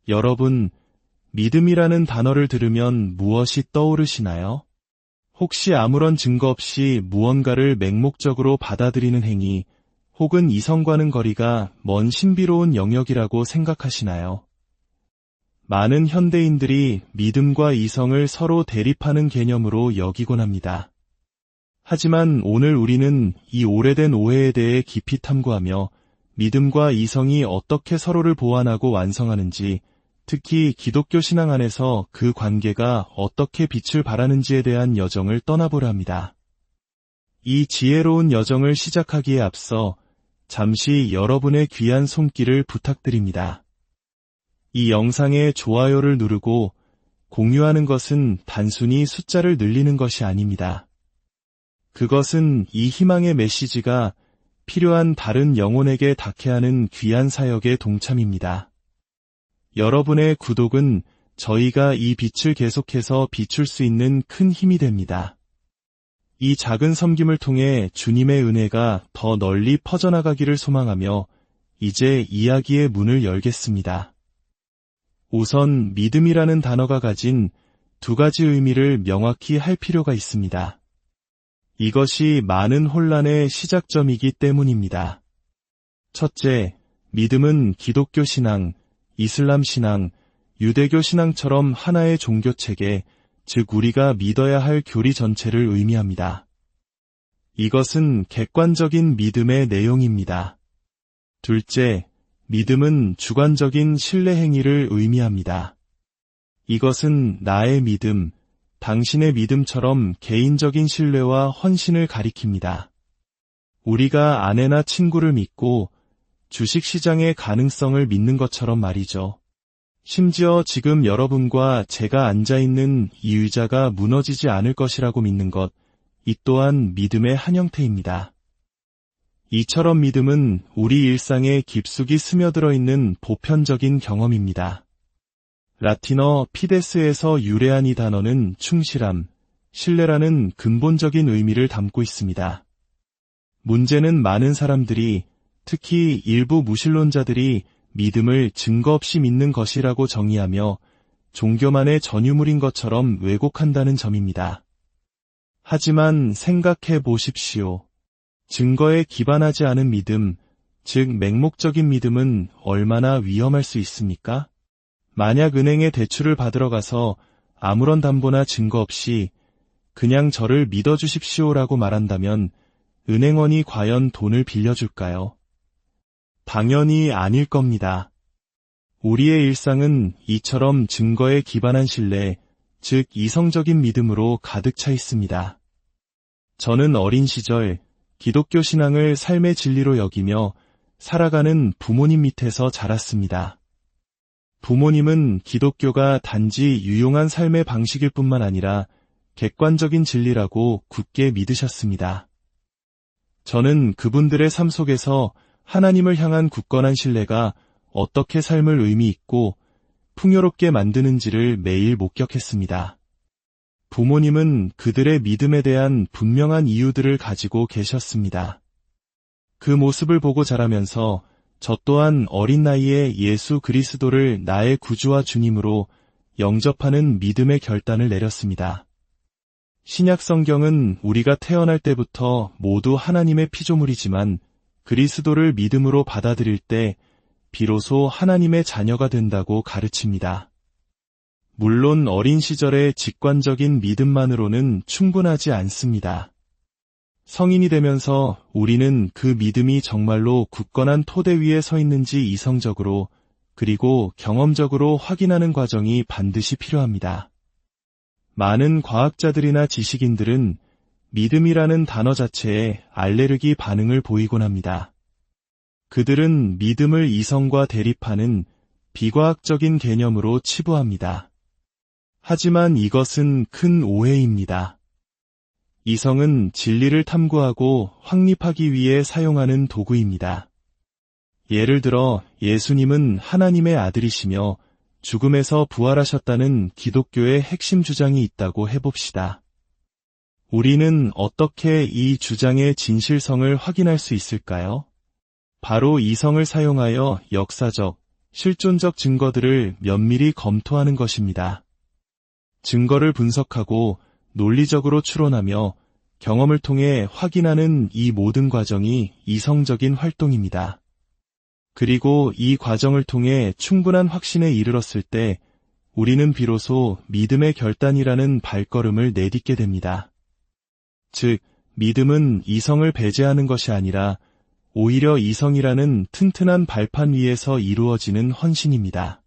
여러분, 믿음이라는 단어를 들으면 무엇이 떠오르시나요? 혹시 아무런 증거 없이 무언가를 맹목적으로 받아들이는 행위, 혹은 이성과는 거리가 먼 신비로운 영역이라고 생각하시나요? 많은 현대인들이 믿음과 이성을 서로 대립하는 개념으로 여기곤 합니다. 하지만 오늘 우리는 이 오래된 오해에 대해 깊이 탐구하며 믿음과 이성이 어떻게 서로를 보완하고 완성하는지, 특히 기독교 신앙 안에서 그 관계가 어떻게 빛을 발하는지에 대한 여정을 떠나보려 합니다. 이 지혜로운 여정을 시작하기에 앞서 잠시 여러분의 귀한 손길을 부탁드립니다. 이 영상에 좋아요를 누르고 공유하는 것은 단순히 숫자를 늘리는 것이 아닙니다. 그것은 이 희망의 메시지가 필요한 다른 영혼에게 닿게 하는 귀한 사역의 동참입니다. 여러분의 구독은 저희가 이 빛을 계속해서 비출 수 있는 큰 힘이 됩니다. 이 작은 섬김을 통해 주님의 은혜가 더 널리 퍼져나가기를 소망하며 이제 이야기의 문을 열겠습니다. 우선 믿음이라는 단어가 가진 두 가지 의미를 명확히 할 필요가 있습니다. 이것이 많은 혼란의 시작점이기 때문입니다. 첫째, 믿음은 기독교 신앙, 이슬람 신앙, 유대교 신앙처럼 하나의 종교체계, 즉 우리가 믿어야 할 교리 전체를 의미합니다. 이것은 객관적인 믿음의 내용입니다. 둘째, 믿음은 주관적인 신뢰 행위를 의미합니다. 이것은 나의 믿음, 당신의 믿음처럼 개인적인 신뢰와 헌신을 가리킵니다. 우리가 아내나 친구를 믿고 주식시장의 가능성을 믿는 것처럼 말이죠. 심지어 지금 여러분과 제가 앉아있는 이 의자가 무너지지 않을 것이라고 믿는 것, 이 또한 믿음의 한 형태입니다. 이처럼 믿음은 우리 일상에 깊숙이 스며들어 있는 보편적인 경험입니다. 라틴어 피데스에서 유래한 이 단어는 충실함, 신뢰라는 근본적인 의미를 담고 있습니다. 문제는 많은 사람들이, 특히 일부 무신론자들이 믿음을 증거 없이 믿는 것이라고 정의하며 종교만의 전유물인 것처럼 왜곡한다는 점입니다. 하지만 생각해 보십시오. 증거에 기반하지 않은 믿음, 즉 맹목적인 믿음은 얼마나 위험할 수 있습니까? 만약 은행에 대출을 받으러 가서 아무런 담보나 증거 없이 그냥 저를 믿어주십시오라고 말한다면 은행원이 과연 돈을 빌려줄까요? 당연히 아닐 겁니다. 우리의 일상은 이처럼 증거에 기반한 신뢰, 즉 이성적인 믿음으로 가득 차 있습니다. 저는 어린 시절 기독교 신앙을 삶의 진리로 여기며 살아가는 부모님 밑에서 자랐습니다. 부모님은 기독교가 단지 유용한 삶의 방식일 뿐만 아니라 객관적인 진리라고 굳게 믿으셨습니다. 저는 그분들의 삶 속에서 하나님을 향한 굳건한 신뢰가 어떻게 삶을 의미 있고 풍요롭게 만드는지를 매일 목격했습니다. 부모님은 그들의 믿음에 대한 분명한 이유들을 가지고 계셨습니다. 그 모습을 보고 자라면서 저 또한 어린 나이에 예수 그리스도를 나의 구주와 주님으로 영접하는 믿음의 결단을 내렸습니다. 신약 성경은 우리가 태어날 때부터 모두 하나님의 피조물이지만 그리스도를 믿음으로 받아들일 때 비로소 하나님의 자녀가 된다고 가르칩니다. 물론 어린 시절의 직관적인 믿음만으로는 충분하지 않습니다. 성인이 되면서 우리는 그 믿음이 정말로 굳건한 토대 위에 서 있는지 이성적으로 그리고 경험적으로 확인하는 과정이 반드시 필요합니다. 많은 과학자들이나 지식인들은 믿음이라는 단어 자체에 알레르기 반응을 보이곤 합니다. 그들은 믿음을 이성과 대립하는 비과학적인 개념으로 치부합니다. 하지만 이것은 큰 오해입니다. 이성은 진리를 탐구하고 확립하기 위해 사용하는 도구입니다. 예를 들어 예수님은 하나님의 아들이시며 죽음에서 부활하셨다는 기독교의 핵심 주장이 있다고 해봅시다. 우리는 어떻게 이 주장의 진실성을 확인할 수 있을까요? 바로 이성을 사용하여 역사적, 실존적 증거들을 면밀히 검토하는 것입니다. 증거를 분석하고 논리적으로 추론하며 경험을 통해 확인하는 이 모든 과정이 이성적인 활동입니다. 그리고 이 과정을 통해 충분한 확신에 이르렀을 때 우리는 비로소 믿음의 결단이라는 발걸음을 내딛게 됩니다. 즉, 믿음은 이성을 배제하는 것이 아니라 오히려 이성이라는 튼튼한 발판 위에서 이루어지는 헌신입니다.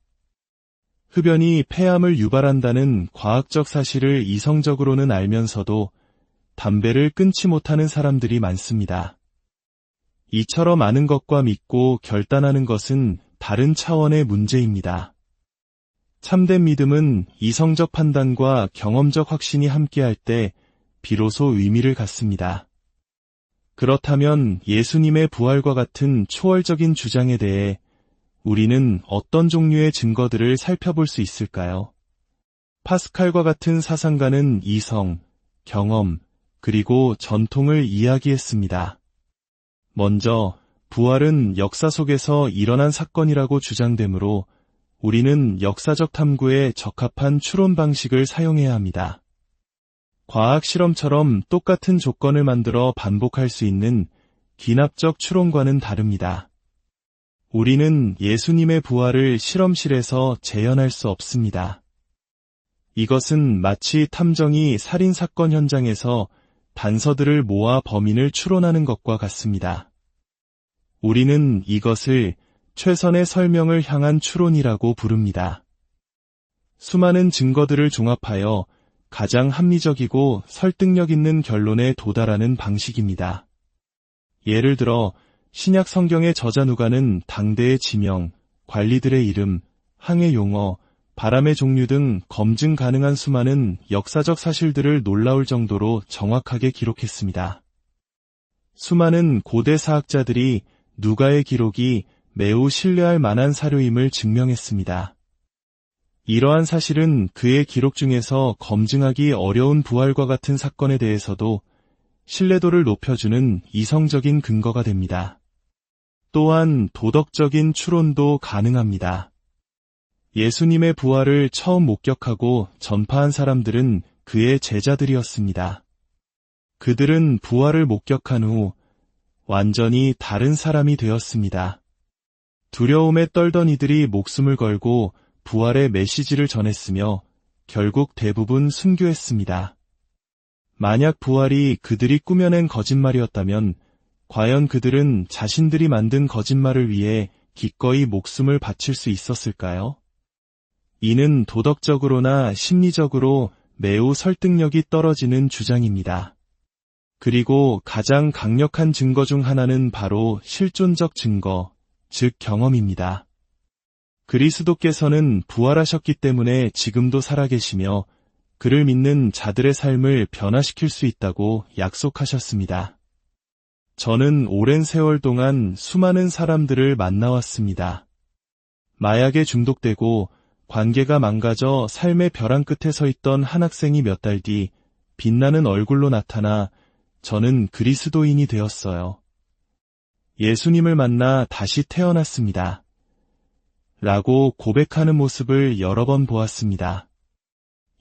흡연이 폐암을 유발한다는 과학적 사실을 이성적으로는 알면서도 담배를 끊지 못하는 사람들이 많습니다. 이처럼 아는 것과 믿고 결단하는 것은 다른 차원의 문제입니다. 참된 믿음은 이성적 판단과 경험적 확신이 함께할 때 비로소 의미를 갖습니다. 그렇다면 예수님의 부활과 같은 초월적인 주장에 대해 우리는 어떤 종류의 증거들을 살펴볼 수 있을까요? 파스칼과 같은 사상가는 이성, 경험, 그리고 전통을 이야기했습니다. 먼저, 부활은 역사 속에서 일어난 사건이라고 주장되므로 우리는 역사적 탐구에 적합한 추론 방식을 사용해야 합니다. 과학 실험처럼 똑같은 조건을 만들어 반복할 수 있는 기납적 추론과는 다릅니다. 우리는 예수님의 부활을 실험실에서 재현할 수 없습니다. 이것은 마치 탐정이 살인사건 현장에서 단서들을 모아 범인을 추론하는 것과 같습니다. 우리는 이것을 최선의 설명을 향한 추론이라고 부릅니다. 수많은 증거들을 종합하여 가장 합리적이고 설득력 있는 결론에 도달하는 방식입니다. 예를 들어 신약 성경의 저자 누가는 당대의 지명, 관리들의 이름, 항해 용어, 바람의 종류 등 검증 가능한 수많은 역사적 사실들을 놀라울 정도로 정확하게 기록했습니다. 수많은 고대 사학자들이 누가의 기록이 매우 신뢰할 만한 사료임을 증명했습니다. 이러한 사실은 그의 기록 중에서 검증하기 어려운 부활과 같은 사건에 대해서도 신뢰도를 높여주는 이성적인 근거가 됩니다. 또한 도덕적인 추론도 가능합니다. 예수님의 부활을 처음 목격하고 전파한 사람들은 그의 제자들이었습니다. 그들은 부활을 목격한 후 완전히 다른 사람이 되었습니다. 두려움에 떨던 이들이 목숨을 걸고 부활의 메시지를 전했으며 결국 대부분 순교했습니다. 만약 부활이 그들이 꾸며낸 거짓말이었다면 과연 그들은 자신들이 만든 거짓말을 위해 기꺼이 목숨을 바칠 수 있었을까요? 이는 도덕적으로나 심리적으로 매우 설득력이 떨어지는 주장입니다. 그리고 가장 강력한 증거 중 하나는 바로 실존적 증거, 즉 경험입니다. 그리스도께서는 부활하셨기 때문에 지금도 살아계시며 그를 믿는 자들의 삶을 변화시킬 수 있다고 약속하셨습니다. 저는 오랜 세월 동안 수많은 사람들을 만나왔습니다. 마약에 중독되고 관계가 망가져 삶의 벼랑 끝에 서 있던 한 학생이 몇 달 뒤 빛나는 얼굴로 나타나 저는 그리스도인이 되었어요. 예수님을 만나 다시 태어났습니다. 라고 고백하는 모습을 여러 번 보았습니다.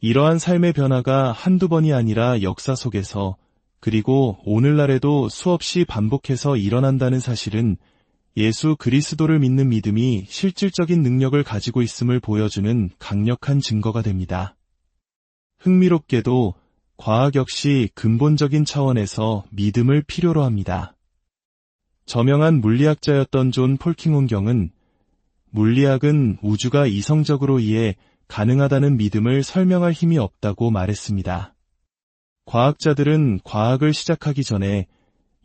이러한 삶의 변화가 한두 번이 아니라 역사 속에서 그리고 오늘날에도 수없이 반복해서 일어난다는 사실은 예수 그리스도를 믿는 믿음이 실질적인 능력을 가지고 있음을 보여주는 강력한 증거가 됩니다. 흥미롭게도 과학 역시 근본적인 차원에서 믿음을 필요로 합니다. 저명한 물리학자였던 존 폴킹온경은 물리학은 우주가 이성적으로 이해 가능하다는 믿음을 설명할 힘이 없다고 말했습니다. 과학자들은 과학을 시작하기 전에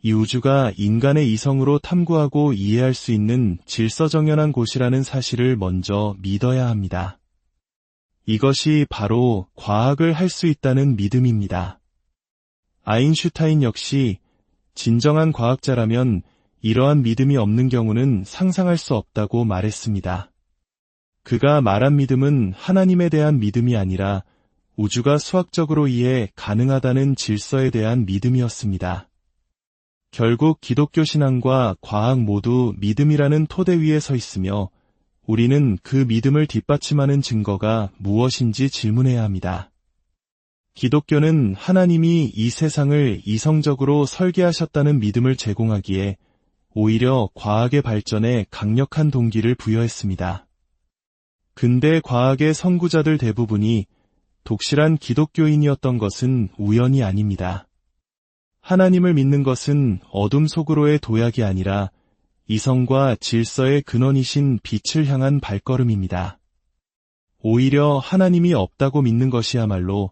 이 우주가 인간의 이성으로 탐구하고 이해할 수 있는 질서정연한 곳이라는 사실을 먼저 믿어야 합니다. 이것이 바로 과학을 할 수 있다는 믿음입니다. 아인슈타인 역시 진정한 과학자라면 이러한 믿음이 없는 경우는 상상할 수 없다고 말했습니다. 그가 말한 믿음은 하나님에 대한 믿음이 아니라 우주가 수학적으로 이해 가능하다는 질서에 대한 믿음이었습니다. 결국 기독교 신앙과 과학 모두 믿음이라는 토대 위에 서 있으며 우리는 그 믿음을 뒷받침하는 증거가 무엇인지 질문해야 합니다. 기독교는 하나님이 이 세상을 이성적으로 설계하셨다는 믿음을 제공하기에 오히려 과학의 발전에 강력한 동기를 부여했습니다. 근대 과학의 선구자들 대부분이 독실한 기독교인이었던 것은 우연이 아닙니다. 하나님을 믿는 것은 어둠 속으로의 도약이 아니라 이성과 질서의 근원이신 빛을 향한 발걸음입니다. 오히려 하나님이 없다고 믿는 것이야말로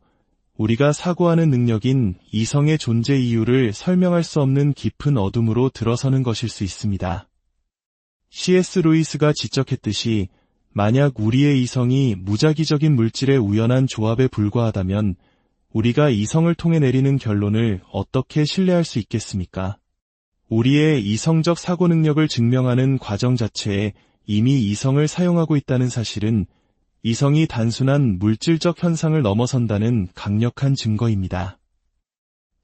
우리가 사고하는 능력인 이성의 존재 이유를 설명할 수 없는 깊은 어둠으로 들어서는 것일 수 있습니다. C.S. 루이스가 지적했듯이 만약 우리의 이성이 무작위적인 물질의 우연한 조합에 불과하다면 우리가 이성을 통해 내리는 결론을 어떻게 신뢰할 수 있겠습니까? 우리의 이성적 사고 능력을 증명하는 과정 자체에 이미 이성을 사용하고 있다는 사실은 이성이 단순한 물질적 현상을 넘어선다는 강력한 증거입니다.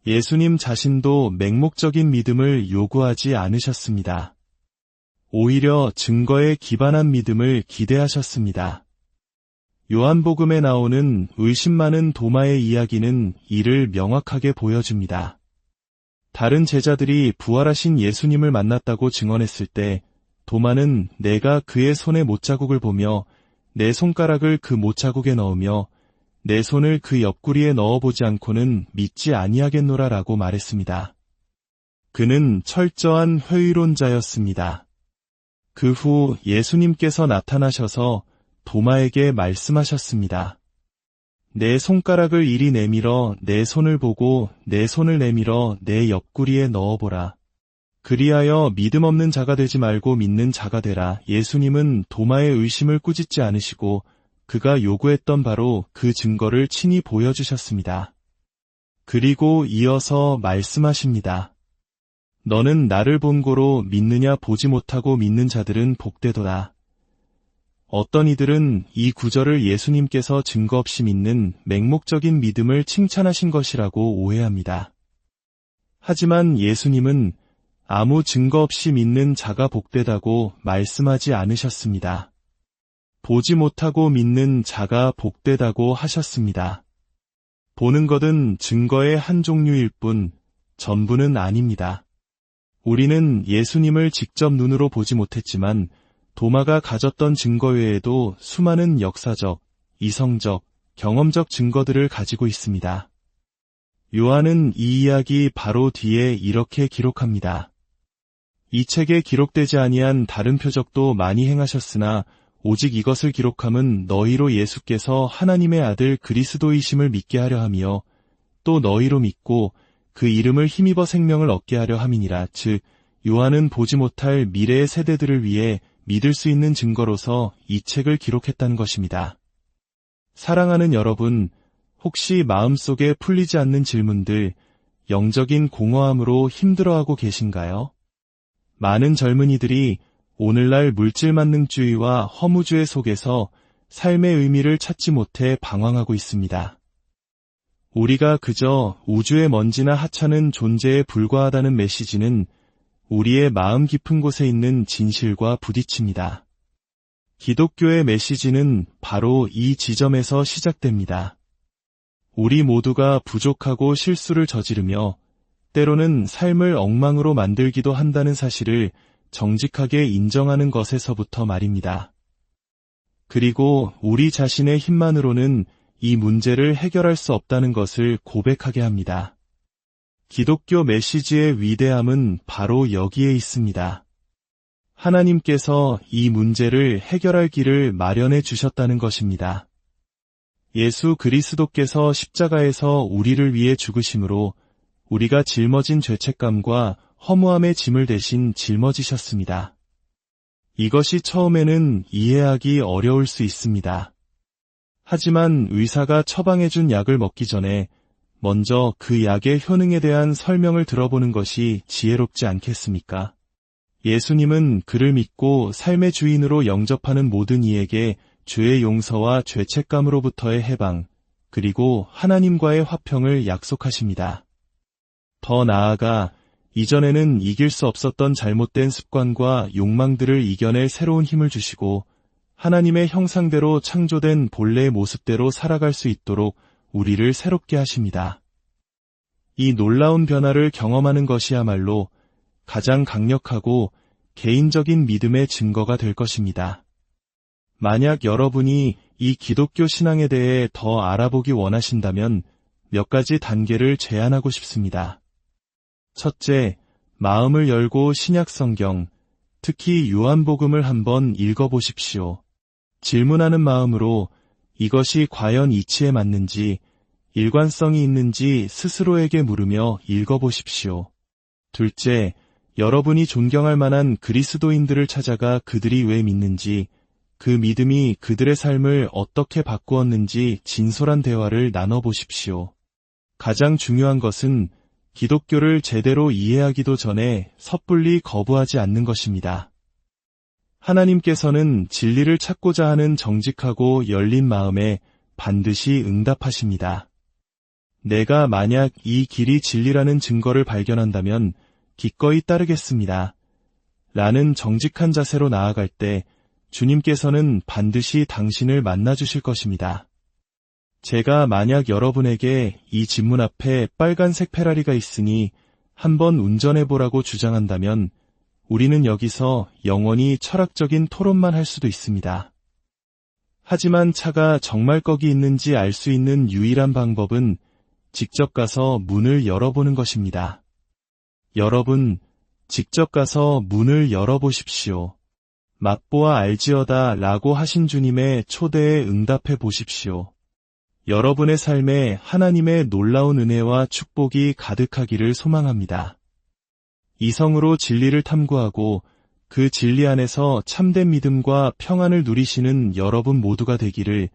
예수님 자신도 맹목적인 믿음을 요구하지 않으셨습니다. 오히려 증거에 기반한 믿음을 기대하셨습니다. 요한복음에 나오는 의심 많은 도마의 이야기는 이를 명확하게 보여줍니다. 다른 제자들이 부활하신 예수님을 만났다고 증언했을 때 도마는 내가 그의 손에 못자국을 보며 내 손가락을 그 못자국에 넣으며 내 손을 그 옆구리에 넣어보지 않고는 믿지 아니하겠노라 라고 말했습니다. 그는 철저한 회의론자였습니다. 그 후 예수님께서 나타나셔서 도마에게 말씀하셨습니다. 내 손가락을 이리 내밀어 내 손을 보고 내 손을 내밀어 내 옆구리에 넣어보라. 그리하여 믿음 없는 자가 되지 말고 믿는 자가 되라. 예수님은 도마의 의심을 꾸짖지 않으시고 그가 요구했던 바로 그 증거를 친히 보여주셨습니다. 그리고 이어서 말씀하십니다. 너는 나를 본 고로 믿느냐? 보지 못하고 믿는 자들은 복되도다. 어떤 이들은 이 구절을 예수님께서 증거 없이 믿는 맹목적인 믿음을 칭찬하신 것이라고 오해합니다. 하지만 예수님은 아무 증거 없이 믿는 자가 복되다고 말씀하지 않으셨습니다. 보지 못하고 믿는 자가 복되다고 하셨습니다. 보는 것은 증거의 한 종류일 뿐 전부는 아닙니다. 우리는 예수님을 직접 눈으로 보지 못했지만 도마가 가졌던 증거 외에도 수많은 역사적, 이성적, 경험적 증거들을 가지고 있습니다. 요한은 이 이야기 바로 뒤에 이렇게 기록합니다. 이 책에 기록되지 아니한 다른 표적도 많이 행하셨으나 오직 이것을 기록함은 너희로 예수께서 하나님의 아들 그리스도이심을 믿게 하려 하며 또 너희로 믿고 그 이름을 힘입어 생명을 얻게 하려 함이니라. 즉 요한은 보지 못할 미래의 세대들을 위해 믿을 수 있는 증거로서 이 책을 기록했다는 것입니다. 사랑하는 여러분, 혹시 마음속에 풀리지 않는 질문들, 영적인 공허함으로 힘들어하고 계신가요? 많은 젊은이들이 오늘날 물질만능주의와 허무주의 속에서 삶의 의미를 찾지 못해 방황하고 있습니다. 우리가 그저 우주의 먼지나 하찮은 존재에 불과하다는 메시지는 우리의 마음 깊은 곳에 있는 진실과 부딪힙니다. 기독교의 메시지는 바로 이 지점에서 시작됩니다. 우리 모두가 부족하고 실수를 저지르며 때로는 삶을 엉망으로 만들기도 한다는 사실을 정직하게 인정하는 것에서부터 말입니다. 그리고 우리 자신의 힘만으로는 이 문제를 해결할 수 없다는 것을 고백하게 합니다. 기독교 메시지의 위대함은 바로 여기에 있습니다. 하나님께서 이 문제를 해결할 길을 마련해 주셨다는 것입니다. 예수 그리스도께서 십자가에서 우리를 위해 죽으심으로 우리가 짊어진 죄책감과 허무함의 짐을 대신 짊어지셨습니다. 이것이 처음에는 이해하기 어려울 수 있습니다. 하지만 의사가 처방해준 약을 먹기 전에 먼저 그 약의 효능에 대한 설명을 들어보는 것이 지혜롭지 않겠습니까? 예수님은 그를 믿고 삶의 주인으로 영접하는 모든 이에게 죄의 용서와 죄책감으로부터의 해방, 그리고 하나님과의 화평을 약속하십니다. 더 나아가 이전에는 이길 수 없었던 잘못된 습관과 욕망들을 이겨낼 새로운 힘을 주시고 하나님의 형상대로 창조된 본래의 모습대로 살아갈 수 있도록 우리를 새롭게 하십니다. 이 놀라운 변화를 경험하는 것이야말로 가장 강력하고 개인적인 믿음의 증거가 될 것입니다. 만약 여러분이 이 기독교 신앙에 대해 더 알아보기 원하신다면 몇 가지 단계를 제안하고 싶습니다. 첫째, 마음을 열고 신약 성경, 특히 요한복음을 한번 읽어보십시오. 질문하는 마음으로 이것이 과연 이치에 맞는지, 일관성이 있는지 스스로에게 물으며 읽어보십시오. 둘째, 여러분이 존경할 만한 그리스도인들을 찾아가 그들이 왜 믿는지, 그 믿음이 그들의 삶을 어떻게 바꾸었는지 진솔한 대화를 나눠보십시오. 가장 중요한 것은 기독교를 제대로 이해하기도 전에 섣불리 거부하지 않는 것입니다. 하나님께서는 진리를 찾고자 하는 정직하고 열린 마음에 반드시 응답하십니다. 내가 만약 이 길이 진리라는 증거를 발견한다면 기꺼이 따르겠습니다. 라는 정직한 자세로 나아갈 때 주님께서는 반드시 당신을 만나주실 것입니다. 제가 만약 여러분에게 이 집문 앞에 빨간색 페라리가 있으니 한번 운전해보라고 주장한다면 우리는 여기서 영원히 철학적인 토론만 할 수도 있습니다. 하지만 차가 정말 거기 있는지 알 수 있는 유일한 방법은 직접 가서 문을 열어보는 것입니다. 여러분, 직접 가서 문을 열어보십시오. 맛보아 알지어다 라고 하신 주님의 초대에 응답해 보십시오. 여러분의 삶에 하나님의 놀라운 은혜와 축복이 가득하기를 소망합니다. 이성으로 진리를 탐구하고 그 진리 안에서 참된 믿음과 평안을 누리시는 여러분 모두가 되기를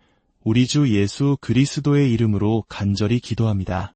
우리 주 예수 그리스도의 이름으로 간절히 기도합니다.